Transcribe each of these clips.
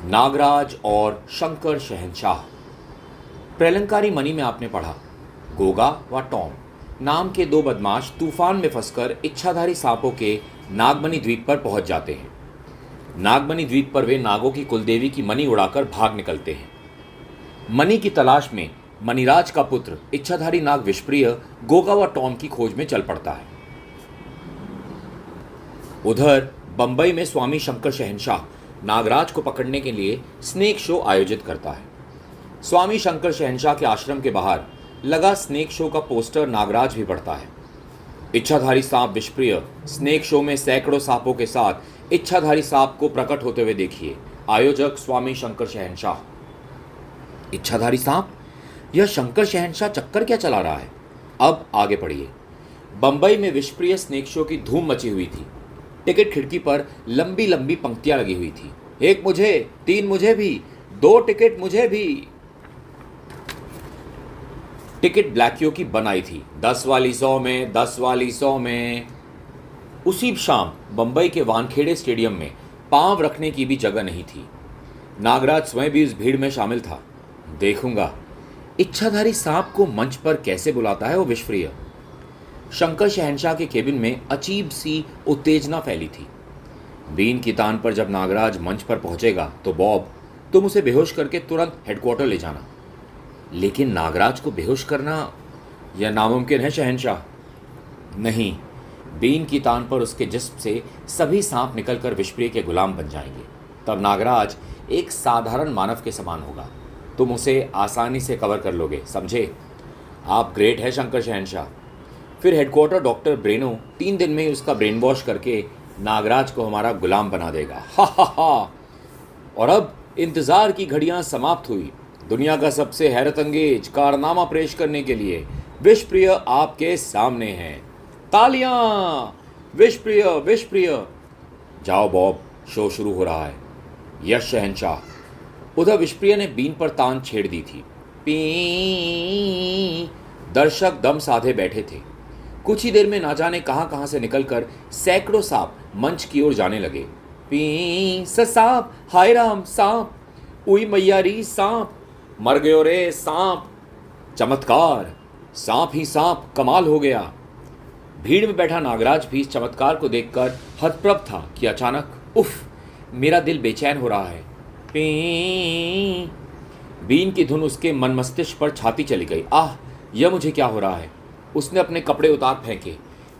नागराज और शंकर शहंशाह। प्रलंकारी मणि में आपने पढ़ा, गोगा व टॉम नाम के दो बदमाश तूफान में फंसकर इच्छाधारी सांपों के नागमणि द्वीप पर पहुंच जाते हैं। नागमणि द्वीप पर वे नागों की कुलदेवी की मणि उड़ाकर भाग निकलते हैं। मणि की तलाश में मणिराज का पुत्र इच्छाधारी नाग विषप्रिय गोगा व टॉम की खोज में चल पड़ता है। उधर बंबई में स्वामी शंकर शहंशाह नागराज को पकड़ने के लिए स्नेक शो आयोजित करता है। स्वामी शंकर शहंशाह के आश्रम के बाहर लगा स्नेक शो का पोस्टर नागराज भी पढ़ता है। इच्छाधारी सांप विषप्रिय स्नेक शो में सैकड़ों सांपों के साथ इच्छाधारी सांप को प्रकट होते हुए देखिए। आयोजक स्वामी शंकर शहंशाह। इच्छाधारी सांप, यह शंकर शहंशाह चक्कर क्या चला रहा है? अब आगे पढ़िए। बंबई में विषप्रिय स्नेक शो की धूम मची हुई थी। टिकट खिड़की पर लंबी लंबी पंक्तियां लगी हुई थी। 1 मुझे, 3 मुझे भी, 2 टिकट मुझे भी। टिकट ब्लैकियों की बनाई थी, 10 वाली 100 में, 10 वाली 100 में। उसी शाम बंबई के वानखेड़े स्टेडियम में पांव रखने की भी जगह नहीं थी। नागराज स्वयं भी इस भीड़ में शामिल था। देखूंगा इच्छाधारी सांप को मंच पर कैसे बुलाता है वो विषप्रिय। शंकर शहंशाह के केबिन में अजीब सी उत्तेजना फैली थी। बीन की तान पर जब नागराज मंच पर पहुंचेगा तो बॉब, तुम उसे बेहोश करके तुरंत हेडक्वार्टर ले जाना। लेकिन नागराज को बेहोश करना यह नामुमकिन है शहंशाह। नहीं, बीन की तान पर उसके जिस्म से सभी सांप निकलकर विषप्रिय के गुलाम बन जाएंगे। तब नागराज एक साधारण मानव के समान होगा। तुम उसे आसानी से कवर कर लोगे, समझे? आप ग्रेट है शंकर शहंशाह। फिर हेडक्वार्टर डॉक्टर ब्रेनो 3 दिन में ही उसका ब्रेन वॉश करके नागराज को हमारा गुलाम बना देगा। हा हा हा। और अब इंतजार की घड़ियां समाप्त हुई। दुनिया का सबसे हैरतअंगेज कारनामा पेश करने के लिए विषप्रिय आपके सामने हैं। तालियां! विषप्रिय, विषप्रिय। जाओ बॉब, शो शुरू हो रहा है। यश शहंशाह। उधर विषप्रिय ने बीन पर तान छेड़ दी थी। पी। दर्शक दम साधे बैठे थे। कुछ ही देर में ना जाने कहां से निकलकर सैकड़ों सांप मंच की ओर जाने लगे। पी सांप, हाय राम सांप, उई मैयारी सांप, मर गयो रे सांप। चमत्कार, सांप ही सांप, कमाल हो गया। भीड़ में बैठा नागराज भी इस चमत्कार को देखकर हतप्रभ था कि अचानक उफ, मेरा दिल बेचैन हो रहा है। पी। बीन की धुन उसके मन मस्तिष्क पर छाती चली गई। आह, यह मुझे क्या हो रहा है? उसने अपने कपड़े उतार फेंके।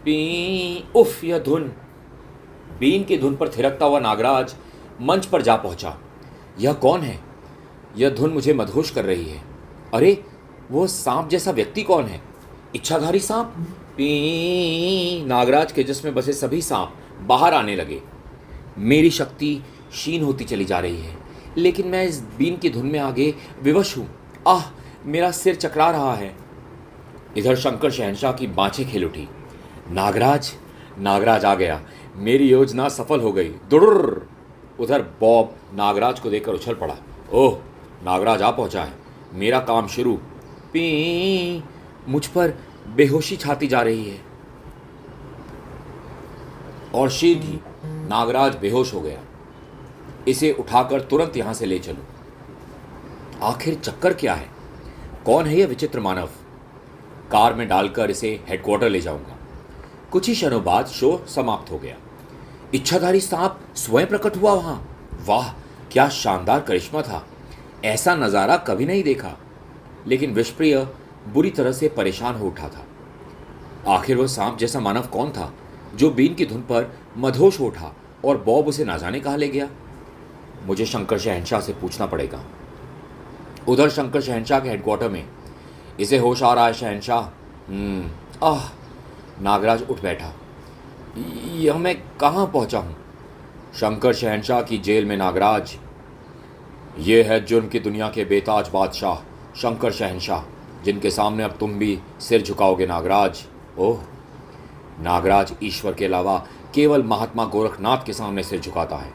पी। उफ, यह धुन। बीन की धुन पर थिरकता हुआ नागराज मंच पर जा पहुंचा। यह कौन है? यह धुन मुझे मदहोश कर रही है। अरे, वो सांप जैसा व्यक्ति कौन है? इच्छाधारी सांप। पी। नागराज के जिस्म में बसे सभी सांप बाहर आने लगे। मेरी शक्ति क्षीण होती चली जा रही है, लेकिन मैं इस बीन की धुन में आगे विवश हूँ। आह, मेरा सिर चकरा रहा है। इधर शंकर शहंशाह की बाँछें खिल उठी। नागराज, नागराज आ गया। मेरी योजना सफल हो गई। दुर्र। उधर बॉब नागराज को देखकर उछल पड़ा। ओह, नागराज आ पहुंचा है। मेरा काम शुरू। पी। मुझ पर बेहोशी छाती जा रही है और शीघ्र ही नागराज बेहोश हो गया। इसे उठाकर तुरंत यहां से ले चलो। आखिर चक्कर क्या है? कौन है यह विचित्र मानव? कार में डालकर इसे हेडक्वार्टर ले जाऊंगा। कुछ ही क्षणों बाद शो समाप्त हो गया। इच्छाधारी सांप स्वयं प्रकट हुआ वहां। वाह, क्या शानदार करिश्मा था। ऐसा नज़ारा कभी नहीं देखा। लेकिन विषप्रिय बुरी तरह से परेशान हो उठा था। आखिर वह सांप जैसा मानव कौन था जो बीन की धुन पर मदहोश हो उठा और बॉब उसे ना जाने कहाँ ले गया? मुझे शंकर शहंशाह से पूछना पड़ेगा। उधर शंकर शहंशाह के हेडक्वार्टर में, इसे होश आ रहा है शहंशाह। आह, नागराज उठ बैठा। यह मैं कहाँ पहुँचा हूँ? शंकर शहंशाह की जेल में नागराज। ये है जुर्म की दुनिया के बेताज बादशाह शंकर शहंशाह, जिनके सामने अब तुम भी सिर झुकाओगे नागराज। ओह, नागराज ईश्वर के अलावा केवल महात्मा गोरखनाथ के सामने सिर झुकाता है।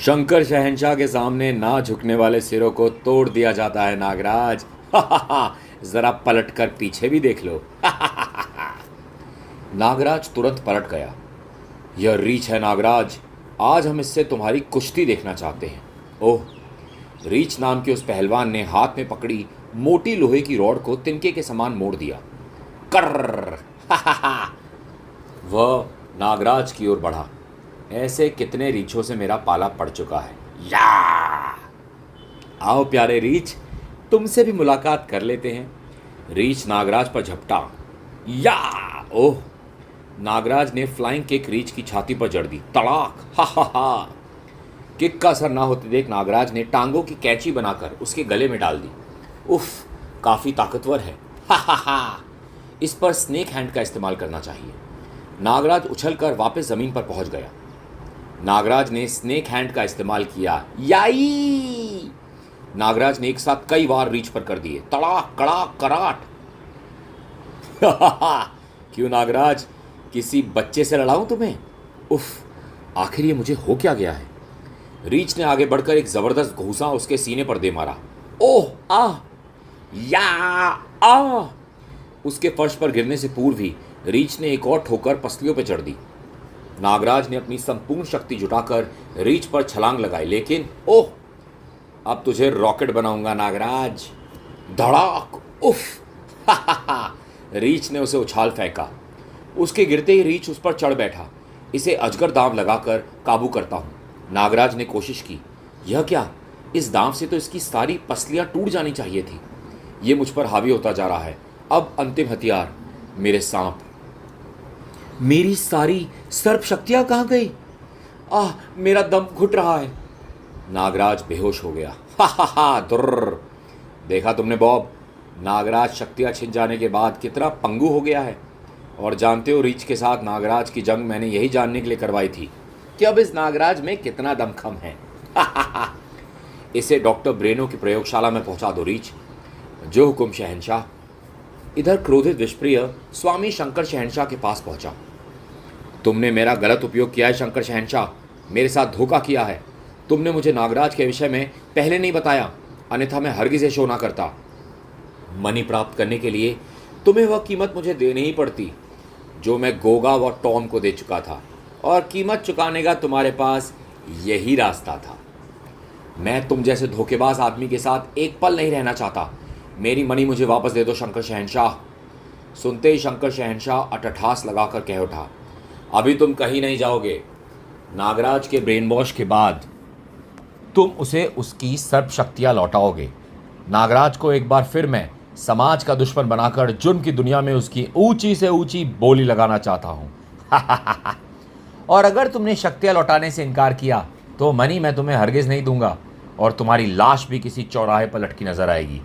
शंकर शहंशाह के सामने ना झुकने वाले सिरों को तोड़ दिया जाता है नागराज। जरा पलट कर पीछे भी देख लो। नागराज तुरंत पलट गया। यह रीछ है नागराज, आज हम इससे तुम्हारी कुश्ती देखना चाहते हैं। ओह! रीछ नाम के उस पहलवान ने हाथ में पकड़ी मोटी लोहे की रॉड को तिनके के समान मोड़ दिया। कर्र! वह नागराज की ओर बढ़ा। ऐसे कितने रीछों से मेरा पाला पड़ चुका है। या! आओ प्यारे रीछ, तुमसे भी मुलाकात कर लेते हैं। रीछ नागराज पर झपटा। या! ओह! नागराज ने फ्लाइंग किक रीछ की छाती पर जड़ दी। तड़ाक! हा हा हा! किक का असर ना होते देख नागराज ने टांगों की कैंची बनाकर उसके गले में डाल दी। उफ! काफी ताकतवर है। हा हा हा! इस पर स्नेक हैंड का इस्तेमाल करना चाहिए। नागराज उछलकर वापस जमीन पर पहुंच गया। नागराज ने स्नेक हैंड का इस्तेमाल किया। याई! नागराज ने एक साथ कई बार रीछ पर कर दिए। तड़ाक कड़ाक कराट! क्यों नागराज, किसी बच्चे से लड़ाऊं तुम्हें? उफ! आखिर ये मुझे हो क्या गया है? रीछ ने आगे बढ़कर एक जबरदस्त घूंसा उसके सीने पर दे मारा। ओह! आ! या! आ! उसके फर्श पर गिरने से पूर्व ही रीछ ने एक और ठोकर पसलियों पर चढ़ दी। नागराज ने अपनी संपूर्ण शक्ति जुटाकर रीछ पर छलांग लगाई, लेकिन ओह! अब तुझे रॉकेट बनाऊंगा नागराज। धड़ाक! उफ! हा हा हा! रीछ ने उसे उछाल फेंका। उसके गिरते ही रीछ उस पर चढ़ बैठा। इसे अजगर दांव लगाकर काबू करता हूं। नागराज ने कोशिश की। यह क्या? इस दांव से तो इसकी सारी पसलियां टूट जानी चाहिए थी। ये मुझ पर हावी होता जा रहा है। अब अंतिम हथियार, मेरे सांप। मेरी सारी सर्प शक्तियां कहां गई? आह! मेरा दम घुट रहा है। नागराज बेहोश हो गया। हा हा हा! दुर्र! देखा तुमने बॉब, नागराज शक्तियां छिन जाने के बाद कितना पंगु हो गया है। और जानते हो, रीछ के साथ नागराज की जंग मैंने यही जानने के लिए करवाई थी कि अब इस नागराज में कितना दमखम है। हा हा हा! इसे डॉक्टर ब्रेनो की प्रयोगशाला में पहुंचा दो रीछ। जो हुकुम शहंशाह। इधर क्रोधित विषप्रिय स्वामी शंकर शहंशाह के पास पहुंचा। तुमने मेरा गलत उपयोग किया है शंकर शहंशाह, मेरे साथ धोखा किया है। तुमने मुझे नागराज के विषय में पहले नहीं बताया, अन्यथा मैं हरगिज़ ये शो ना करता। मनी प्राप्त करने के लिए तुम्हें वह कीमत मुझे देनी ही पड़ती जो मैं गोगा व टॉम को दे चुका था, और कीमत चुकाने का तुम्हारे पास यही रास्ता था। मैं तुम जैसे धोखेबाज आदमी के साथ एक पल नहीं रहना चाहता। मेरी मनी मुझे वापस दे दो शंकर शहंशाह। सुनते ही शंकर शहंशाह अट्टहास लगाकर कह उठा, अभी तुम कहीं नहीं जाओगे। नागराज के ब्रेन वॉश के बाद तुम उसे उसकी सर्प शक्तियाँ लौटाओगे। नागराज को एक बार फिर मैं समाज का दुश्मन बनाकर जुर्म की दुनिया में उसकी ऊंची से ऊंची बोली लगाना चाहता हूँ। और अगर तुमने शक्तियाँ लौटाने से इनकार किया तो मनी मैं तुम्हें हरगिज़ नहीं दूंगा, और तुम्हारी लाश भी किसी चौराहे पर लटकी नजर आएगी।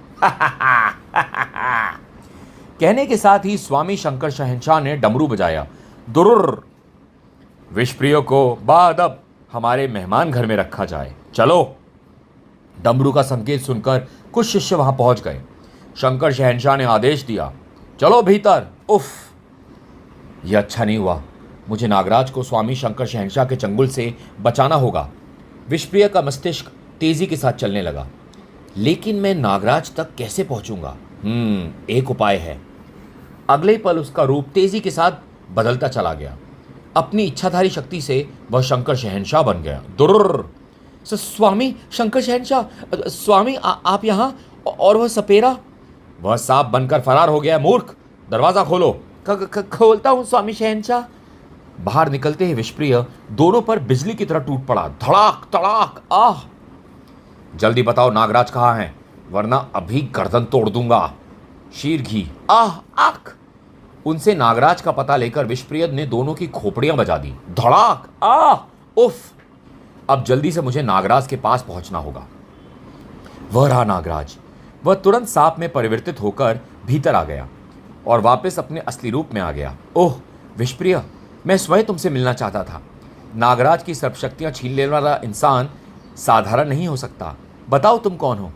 कहने के साथ ही स्वामी शंकर शहंशाह ने डमरू बजाया। दुर्र! विषप्रिय को बादब हमारे मेहमान घर में रखा जाए। चलो! डमरू का संकेत सुनकर कुछ शिष्य वहां पहुंच गए। शंकर शहंशाह ने आदेश दिया, चलो भीतर। उफ! यह अच्छा नहीं हुआ। मुझे नागराज को स्वामी शंकर शहंशाह के चंगुल से बचाना होगा। विषप्रिय का मस्तिष्क तेजी के साथ चलने लगा। लेकिन मैं नागराज तक कैसे पहुंचूंगा? एक उपाय है। अगले ही पल उसका रूप तेजी के साथ बदलता चला गया। अपनी इच्छाधारी शक्ति से वह शंकर शहंशाह बन गया। दुर्र! स्वामी शंकर शहंशाह, स्वामी आप यहाँ, और वह सपेरा? वह सांप बनकर फरार हो गया। मूर्ख! दरवाजा खोलो। खोलता हूँ स्वामी शहंशाह। बाहर निकलते ही विषप्रिय दोनों पर बिजली की तरह टूट पड़ा। धड़ाक तड़ाक! आह! जल्दी बताओ नागराज कहाँ है, वरना अभी गर्दन तोड़ दूंगा। शीरघी! आह! आख! उनसे नागराज का पता लेकर विषप्रिय ने दोनों की खोपड़ियां बजा दी। धड़ाक! आह! उफ! अब जल्दी से मुझे नागराज के पास पहुंचना होगा। वह रहा नागराज। वह तुरंत सांप में परिवर्तित होकर भीतर आ गया और वापस अपने असली रूप में आ गया। ओह विषप्रिय, मैं स्वयं तुमसे मिलना चाहता था। नागराज की सर्प शक्तियां छीन लेने वाला इंसान साधारण नहीं हो सकता। बताओ तुम कौन हो?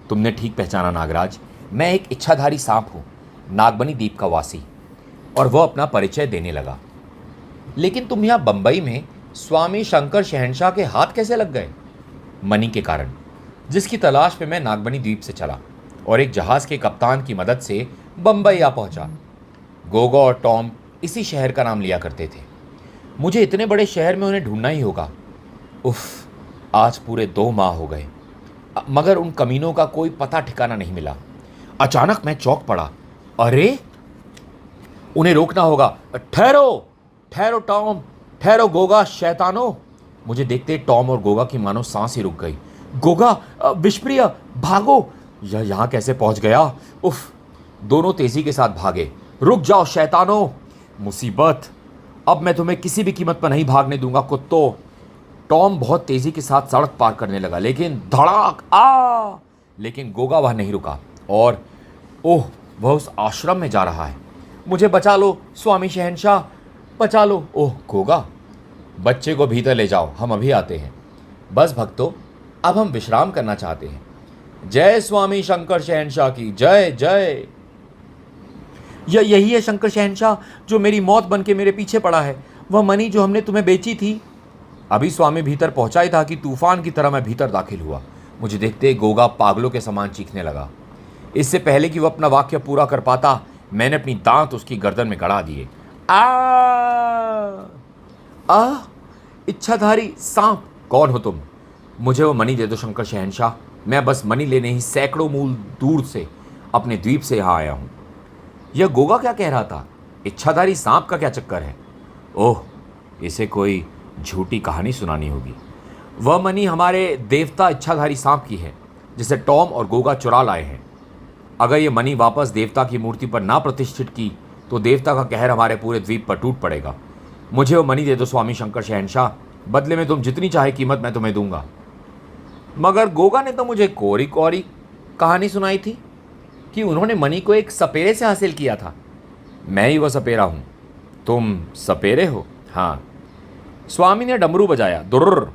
तुमने ठीक पहचाना नागराज, मैं एक इच्छाधारी सांप हूँ, नागबनी द्वीप का वासी। और वह अपना परिचय देने लगा। लेकिन तुम यहाँ बंबई में स्वामी शंकर शहंशाह के हाथ कैसे लग गए? मनी के कारण, जिसकी तलाश में मैं नागबनी द्वीप से चला और एक जहाज के कप्तान की मदद से बंबई आ पहुंचा। गोगो और टॉम इसी शहर का नाम लिया करते थे। मुझे इतने बड़े शहर में उन्हें ढूंढना ही होगा। उफ! आज पूरे 2 माह हो गए, मगर उन कमीनों का कोई पता ठिकाना नहीं मिला। अचानक मैं चौंक पड़ा। अरे, उन्हें रोकना होगा। ठहरो, ठहरो टॉम, ठहरो गोगा, शैतानो। मुझे देखते टॉम और गोगा की मानो सांस ही रुक गई। गोगा, विषप्रिय, भागो। यह यहाँ कैसे पहुंच गया? उफ। दोनों तेजी के साथ भागे। रुक जाओ शैतानो, मुसीबत। अब मैं तुम्हें किसी भी कीमत पर नहीं भागने दूंगा कुत्तों। टॉम बहुत तेजी के साथ सड़क पार करने लगा, लेकिन धड़ाक आ। लेकिन गोगा वह नहीं रुका और ओह, वह उस आश्रम में जा रहा है। मुझे बचा लो स्वामी शहंशाह, बचा लो। ओह गोगा, बच्चे को भीतर ले जाओ, हम अभी आते हैं। बस भक्तों, अब हम विश्राम करना चाहते हैं। जय स्वामी शंकर शहंशाह की जय जय। यही है शंकर शहंशाह जो मेरी मौत बन के मेरे पीछे पड़ा है, वह मनी जो हमने तुम्हें बेची थी। अभी स्वामी भीतर पहुंचा ही था कि तूफान की तरह मैं भीतर दाखिल हुआ। मुझे देखते गोगा पागलों के समान चीखने लगा। इससे पहले कि वह अपना वाक्य पूरा कर पाता, मैंने अपनी दांत उसकी गर्दन में गड़ा दिए। आ इच्छाधारी सांप, कौन हो तुम? मुझे वो मनी दे दो शंकर शहंशाह। मैं बस मनी लेने ही सैकड़ों मील दूर से अपने द्वीप से यहाँ आया हूँ। यह गोगा क्या कह रहा था? इच्छाधारी सांप का क्या चक्कर है? ओह, इसे कोई झूठी कहानी सुनानी होगी। वह मनी हमारे देवता इच्छाधारी सांप की है, जिसे टॉम और गोगा चुरा लाए हैं। अगर ये मनी वापस देवता की मूर्ति पर ना प्रतिष्ठित की तो देवता का कहर हमारे पूरे द्वीप पर टूट पड़ेगा। मुझे वो मनी दे दो स्वामी शंकर शहंशाह, बदले में तुम जितनी चाहे कीमत मैं तुम्हें दूंगा। मगर गोगा ने तो मुझे कोरी कोरी कहानी सुनाई थी कि उन्होंने मनी को एक सपेरे से हासिल किया था। मैं ही वह सपेरा हूँ। तुम सपेरे हो? हाँ। स्वामी ने डमरू बजाया। दुर्र।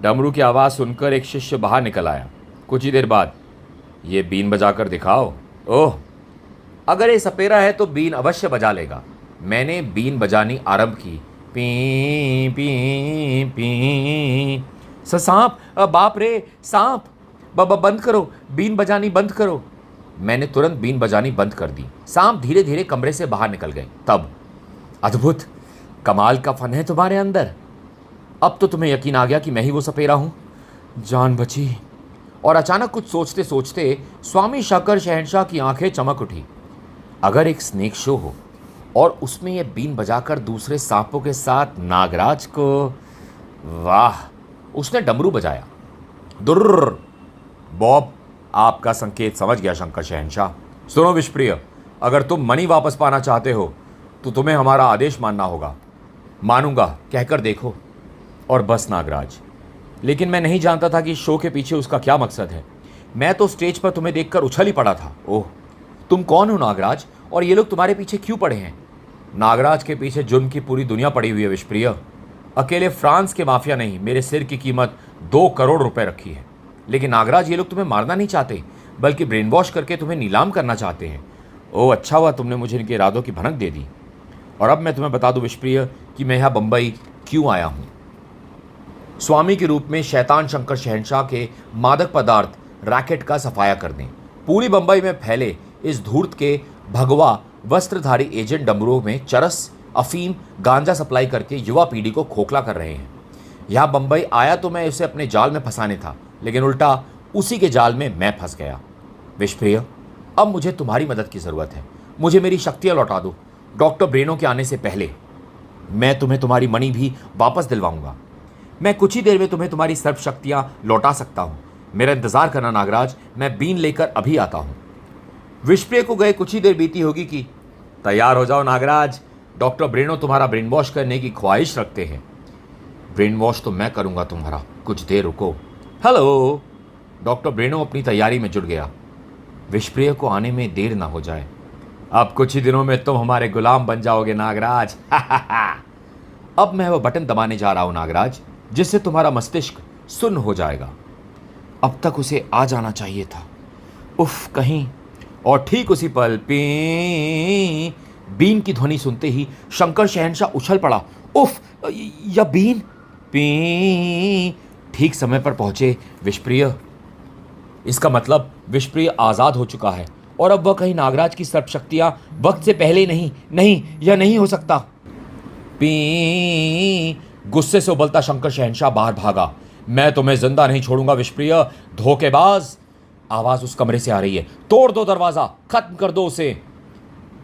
डमरू की आवाज़ सुनकर एक शिष्य बाहर निकल आया। कुछ ही देर बाद, ये बीन बजाकर दिखाओ। ओह, अगर ये सपेरा है तो बीन अवश्य बजा लेगा। मैंने बीन बजानी आरंभ की। P P P. सांप, बाप रे सांप, बंद करो, बीन बजानी बंद करो। मैंने तुरंत बीन बजानी बंद कर दी। सांप धीरे धीरे कमरे से बाहर निकल गए। तब, अद्भुत, कमाल का फन है तुम्हारे अंदर। अब तो तुम्हें यकीन आ गया कि मैं ही वो सपेरा हूं। जान बची। और अचानक कुछ सोचते सोचते स्वामी शंकर शहंशाह की आंखें चमक उठी। अगर एक स्नेक शो हो और उसमें यह बीन बजाकर दूसरे सांपों के साथ नागराज को, वाह। उसने डमरू बजाया। दुर्र। बॉब, आपका संकेत समझ गया शंकर शहंशाह। सुनो विषप्रिय, अगर तुम मनी वापस पाना चाहते हो तो तुम्हें हमारा आदेश मानना होगा। मानूंगा, कहकर देखो। और बस नागराज, लेकिन मैं नहीं जानता था कि शो के पीछे उसका क्या मकसद है। मैं तो स्टेज पर तुम्हें देखकर उछल ही पड़ा था। ओह, तुम कौन हो नागराज, और ये लोग तुम्हारे पीछे क्यों पड़े हैं? नागराज के पीछे जुर्म की पूरी दुनिया पड़ी हुई है विषप्रिय। अकेले फ्रांस के माफिया नहीं, मेरे सिर की कीमत 2 करोड़ रुपए रखी है। लेकिन नागराज, ये लोग तुम्हें मारना नहीं चाहते, बल्कि ब्रेन वॉश करके तुम्हें नीलाम करना चाहते हैं। ओह, अच्छा हुआ तुमने मुझे इनके इरादों की भनक दे दी। और अब मैं तुम्हें बता दूं विषप्रिय कि मैं यहाँ बम्बई क्यों आया हूँ। स्वामी के रूप में शैतान शंकर शहंशाह के मादक पदार्थ रैकेट का सफाया कर दें। पूरी बम्बई में फैले इस धूर्त के भगवा वस्त्रधारी एजेंट डमरू में चरस, अफीम, गांजा सप्लाई करके युवा पीढ़ी को खोखला कर रहे हैं। यहाँ बम्बई आया तो मैं उसे अपने जाल में फंसाने था, लेकिन उल्टा उसी के जाल में मैं फंस गया। विषप्रिय, अब मुझे तुम्हारी मदद की ज़रूरत है। मुझे मेरी शक्तियाँ लौटा दो। डॉक्टर ब्रेनो के आने से पहले मैं तुम्हें तुम्हारी मणि भी वापस दिलवाऊंगा। मैं कुछ ही देर में तुम्हें तुम्हारी सर्व शक्तियाँ लौटा सकता हूँ। मेरा इंतजार करना नागराज, मैं बीन लेकर अभी आता हूँ। विषप्रिय को गए कुछ ही देर बीती होगी कि तैयार हो जाओ नागराज, डॉक्टर ब्रेनो तुम्हारा ब्रेन वॉश करने की ख्वाहिश रखते हैं। ब्रेन वॉश तो मैं करूंगा तुम्हारा, कुछ देर रुको। हेलो। डॉक्टर ब्रेनो अपनी तैयारी में जुट गया। विषप्रिय को आने में देर ना हो जाए। अब कुछ ही दिनों में तुम हमारे गुलाम बन जाओगे नागराज। अब मैं वो बटन दबाने जा रहा हूं नागराज, जिससे तुम्हारा मस्तिष्क सुन्न हो जाएगा। अब तक उसे आ जाना चाहिए था। उफ, कहीं। और ठीक उसी पल पी बीन की ध्वनि सुनते ही शंकर शहंशाह उछल पड़ा। उफ, यह बीन। पी। ठीक समय पर पहुंचे विषप्रिय। इसका मतलब विषप्रिय आजाद हो चुका है और अब वह कहीं नागराज की सर्प शक्तियां वक्त से पहले नहीं, यह नहीं हो सकता। पी। गुस्से से उबलता शंकर शहंशाह बाहर भागा। मैं तुम्हें जिंदा नहीं छोड़ूंगा विषप्रिय, धोखेबाज। आवाज उस कमरे से आ रही है। तोड़ दो दरवाजा, खत्म कर दो उसे।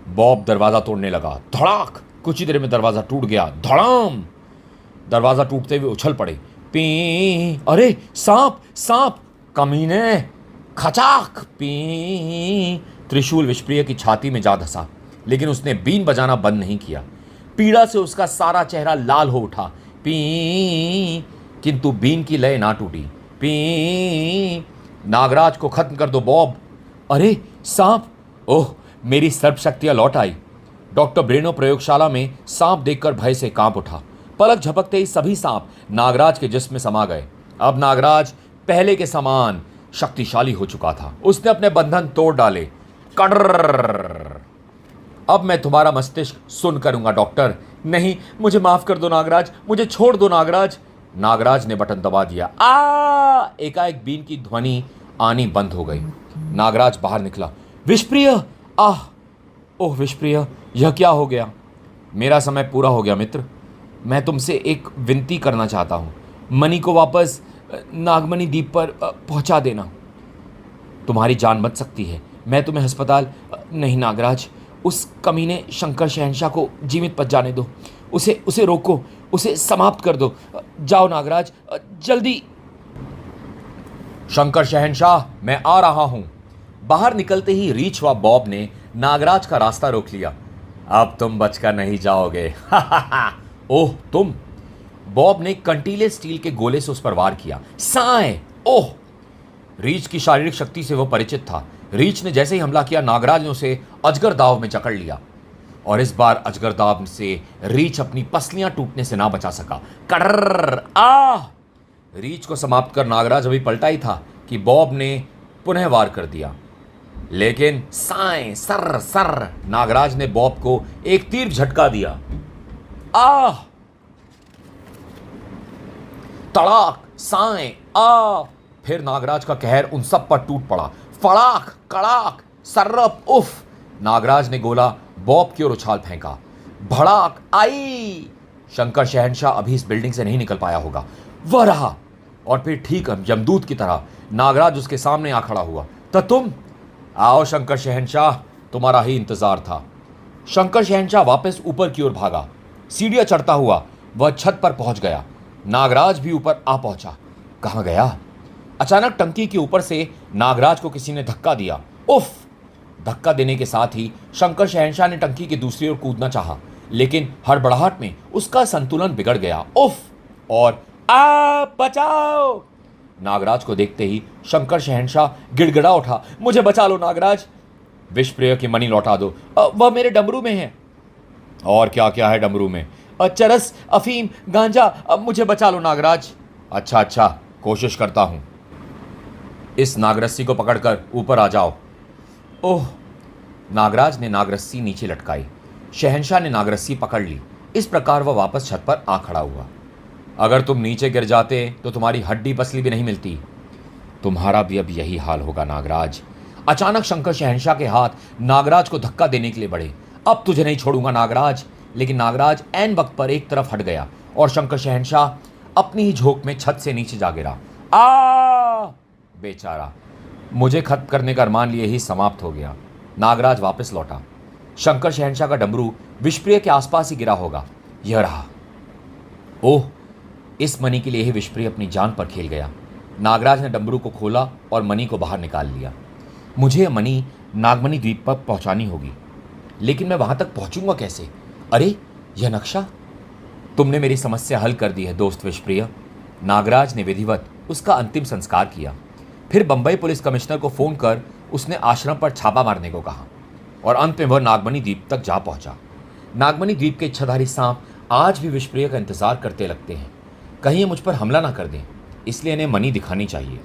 बॉब दरवाजा तोड़ने लगा। धड़ाक, कुछ ही देर में दरवाजा टूट गया। धड़ाम, दरवाजा टूटते हुए उछल पड़े। पी, अरे सांप, सांप, कमीने। खचाक, पी। त्रिशूल विषप्रिय की छाती में जा धंसा, लेकिन उसने बीन बजाना बंद नहीं किया। पीड़ा से उसका सारा चेहरा लाल हो उठा। पी, किंतु बीन की लय ना टूटी। पी, नागराज को खत्म कर दो बॉब। अरे सांप, ओह, मेरी सर्वशक्तियां लौट आई। डॉक्टर ब्रेनो प्रयोगशाला में सांप देखकर भय से कांप उठा। पलक झपकते ही सभी सांप नागराज के जिस्म में समा गए। अब नागराज पहले के समान शक्तिशाली हो चुका था। उसने अपने बंधन तोड़ डाले। कड़र, अब मैं तुम्हारा मस्तिष्क सुन करूंगा डॉक्टर। नहीं, मुझे माफ कर दो नागराज, मुझे छोड़ दो नागराज। नागराज ने बटन दबा दिया। एकाएक बीन की ध्वनि आनी बंद हो गई। नागराज बाहर निकला। विषप्रिय, आह, ओह विषप्रिय, यह क्या हो गया? मेरा समय पूरा हो गया मित्र। मैं तुमसे एक विनती करना चाहता हूं। मणि को वापस नागमणि द्वीप पर पहुंचा देना। तुम्हारी जान बच सकती है। मैं तुम्हें अस्पताल नहीं नागराज, उस कमीने शंकर शहंशाह को जीवित बच जाने दो। उसे रोको, उसे समाप्त कर दो। जाओ नागराज, जल्दी। शंकर शहंशाह, मैं आ रहा हूं। बाहर निकलते ही रीछ व बॉब ने नागराज का रास्ता रोक लिया। अब तुम बचकर नहीं जाओगे। ओह तुम। बॉब ने कंटीले स्टील के गोले से उस पर वार किया। साए, ओह। रीछ की शारीरिक शक्ति से वह परिचित था। रीछ ने जैसे ही हमला किया, नागराज ने उसे अजगर दाव में जकड़ लिया, और इस बार अजगर दाव से रीछ अपनी पसलियां टूटने से ना बचा सका। कड़र, आ। रीछ को समाप्त कर नागराज अभी पलटा ही था कि बॉब ने पुनः वार कर दिया, लेकिन साए, सर सर, नागराज ने बॉब को एक तीर झटका दिया। आ, तड़ाक, साए, आ। फिर नागराज का कहर उन सब पर टूट पड़ा। फड़ाक, कड़ाक, सर्रप, उफ। नागराज ने गोला बॉब की ओर उछाल फेंका। भड़ाक, आई। शंकर शहंशाह अभी इस बिल्डिंग से नहीं निकल पाया होगा। वह रहा, और फिर ठीक यमदूत की तरह नागराज उसके सामने आ खड़ा हुआ। तो तुम आओ शंकर शहंशाह, तुम्हारा ही इंतजार था। शंकर शहंशाह वापस ऊपर की ओर भागा। सीढ़ियां चढ़ता हुआ वह छत पर पहुंच गया। नागराज भी ऊपर आ पहुंचा। कहां गया? अचानक टंकी के ऊपर से नागराज को किसी ने धक्का दिया। उफ! धक्का देने के साथ ही शंकर शहंशाह ने टंकी की दूसरी ओर कूदना चाहा, लेकिन हड़बड़ाहट में उसका संतुलन बिगड़ गया। उफ! और आ, बचाओ! नागराज को देखते ही शंकर शहंशाह गिड़गिड़ा उठा। मुझे बचा लो नागराज। विषप्रिय की मणि लौटा दो। वह मेरे डमरू में है। और क्या क्या है डमरू में? चरस, अफीम, गांजा। मुझे बचा लो नागराज। अच्छा अच्छा, कोशिश करता हूं। इस नागरस्सी को पकड़कर ऊपर आ जाओ। ओह! नागराज ने नागरस्सी नीचे लटकाई। शहंशाह ने नागरस्सी पकड़ ली। इस प्रकार वह वापस छत पर आ खड़ा हुआ। अगर तुम नीचे गिर जाते तो तुम्हारी हड्डी पसली भी नहीं मिलती। तुम्हारा भी अब यही हाल होगा नागराज। अचानक शंकर शहंशाह के हाथ नागराज को धक्का देने के लिए बढ़े। अब तुझे नहीं छोड़ूंगा नागराज। लेकिन नागराज ऐन वक्त पर एक तरफ हट गया और शंकर शहंशाह अपनी ही झोंक में छत से नीचे जा गिरा। आ! बेचारा, मुझे खत्म करने का अरमान लिए ही समाप्त हो गया। नागराज वापस लौटा। शंकर शहंशाह का डमरू विषप्रिय के आसपास ही गिरा होगा। यह रहा। ओह! इस मणि के लिए ही विषप्रिय अपनी जान पर खेल गया। नागराज ने डमरू को खोला और मणि को बाहर निकाल लिया। मुझे यह मणि नागमणि द्वीप पर पहुंचानी होगी, लेकिन मैं वहां तक पहुंचूंगा कैसे? अरे, यह नक्शा! तुमने मेरी समस्या हल कर दी है दोस्त विषप्रिय। नागराज ने विधिवत उसका अंतिम संस्कार किया। फिर बंबई पुलिस कमिश्नर को फोन कर उसने आश्रम पर छापा मारने को कहा, और अंत में वह नागमणि द्वीप तक जा पहुंचा। नागमणि द्वीप के इच्छाधारी सांप आज भी विषप्रिय का इंतजार करते लगते हैं। कहीं ये मुझ पर हमला ना कर दें, इसलिए इन्हें मणि दिखानी चाहिए।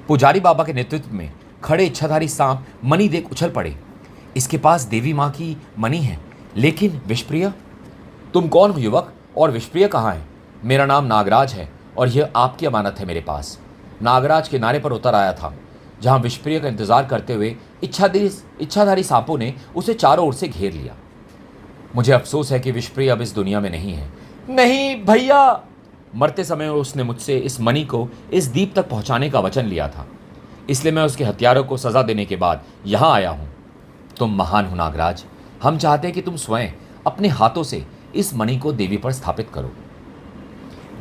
पुजारी बाबा के नेतृत्व में खड़े इच्छाधारी सांप मणि देख उछल पड़े। इसके पास देवी माँ की मणि है, लेकिन विषप्रिय? तुम कौन हो युवक, और विषप्रिय कहाँ है? मेरा नाम नागराज है और यह आपकी अमानत है मेरे पास। नागराज किनारे पर उतर आया था, जहां विषप्रिय का इंतजार करते हुए इच्छाधारी सांपों ने उसे चारों ओर से घेर लिया। मुझे अफसोस है कि विषप्रिय अब इस दुनिया में नहीं है। नहीं भैया! मरते समय उसने मुझसे इस मणि को इस द्वीप तक पहुंचाने का वचन लिया था, इसलिए मैं उसके हत्यारों को सजा देने के बाद यहां आया हूं। तुम महान हो नागराज, हम चाहते हैं कि तुम स्वयं अपने हाथों से इस मणि को देवी पर स्थापित करो।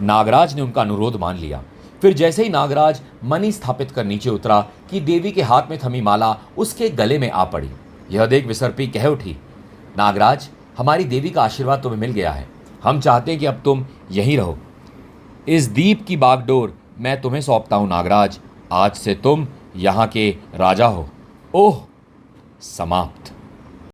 नागराज ने उनका अनुरोध मान लिया। फिर जैसे ही नागराज मणि स्थापित कर नीचे उतरा कि देवी के हाथ में थमी माला उसके गले में आ पड़ी। यह देख विसर्पी कह उठी, नागराज, हमारी देवी का आशीर्वाद तुम्हें मिल गया है। हम चाहते हैं कि अब तुम यहीं रहो। इस द्वीप की बागडोर मैं तुम्हें सौंपता हूं नागराज। आज से तुम यहाँ के राजा हो। ओह, समाप्त।